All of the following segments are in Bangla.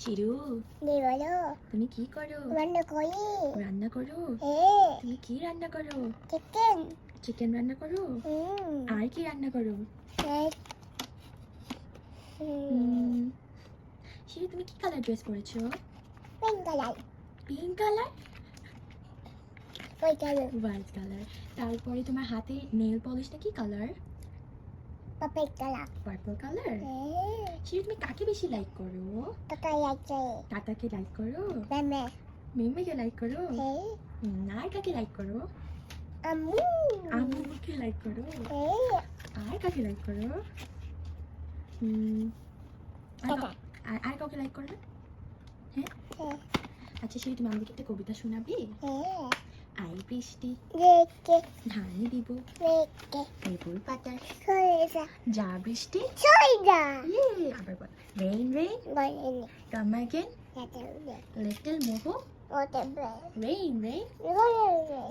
শিরু, বলো। তুমি কি করো? রান্না করি। রান্না করো? হ্যাঁ। তুমি কি রান্না করো? চিকেন। চিকেন রান্না করো? আর কি রান্না করো? শিরু, তুমি কি কালার ড্রেস পরেছো? Pink colour. Pink colour? ওই কালার। White colour. তারপরে তোমার হাতে নেল পলিশটা কি colour? Purple colour. Purple colour? হ্যাঁ। শিরু, তুমি কাকে বেশি লাইক করো? টাকা আছে। টাটাকে লাইক করো? মামা। মিমিকে লাইক করো? হ্যাঁ। আর কাকে লাইক করো? আম্মু। আম্মুকে লাইক করো? হ্যাঁ। আর কাকে লাইক করো? টাটা। আর কাউকে লাইক করো না? হ্যাঁ। হ্যাঁ। আচ্ছা শিরু, তুমি আমাদেরকে একটা কবিতা শোনাবে? হ্যাঁ। আই বৃষ্টি রেখে। ধান দিব রেখে। লেবুর পাতার সরে যা। যা বৃষ্টি সরে যা। আবার বল, রেইন রেইন বলেনি। কাম অ্যাগেন টাটা। লিটল মোহো ওটা বলে। Rain rain.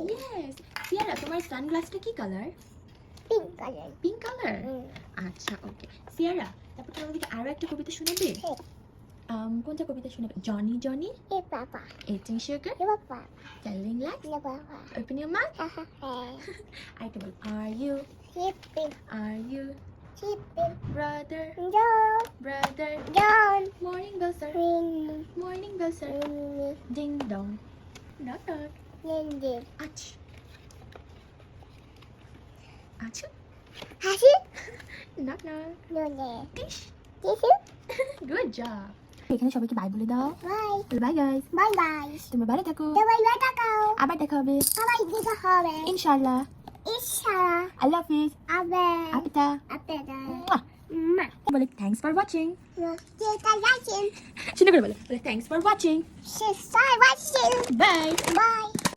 ইয়েস। সিয়ারা, তোমার সানগ্লাসটা কি colour? Pink colour. Pink colour? আচ্ছা, ওকে। সিয়ারা, তারপর তুমি আমাদেরকে আরো একটা কবিতা শোনাবে? কোনটা কবিতা শোনাবে? জনি জনি এ বাবা। ইটিং সুগার এ বাবা। টেলিং লাইস এ বাবা। Open your mouth. হ্যাঁ। আরেকটা বল, are you Chipping. Chipping. Brother John. Brother John. Morning bell sir Winnie. Morning bell sir Winnie. Ding dong not not Lindy. আচ আচু Hashi. Not not Nune. টিশ Tissue. Good job. এখানে সবাইকে বাই বলে দাও। Bye. Bye guys, Bye bye. তোমরা ভালো থাকো, Bye bye takao. আবার দেখা হবে Bye দেখা হবে. ইনশাআল্লাহ। Inshallah. আল্লাহ হাফিজ। Abe. আপিতা Abe da. Ma. বলে thanks for watching. Kita watching. শুনে করে বলে thanks for watching. She's watching. Bye. Bye.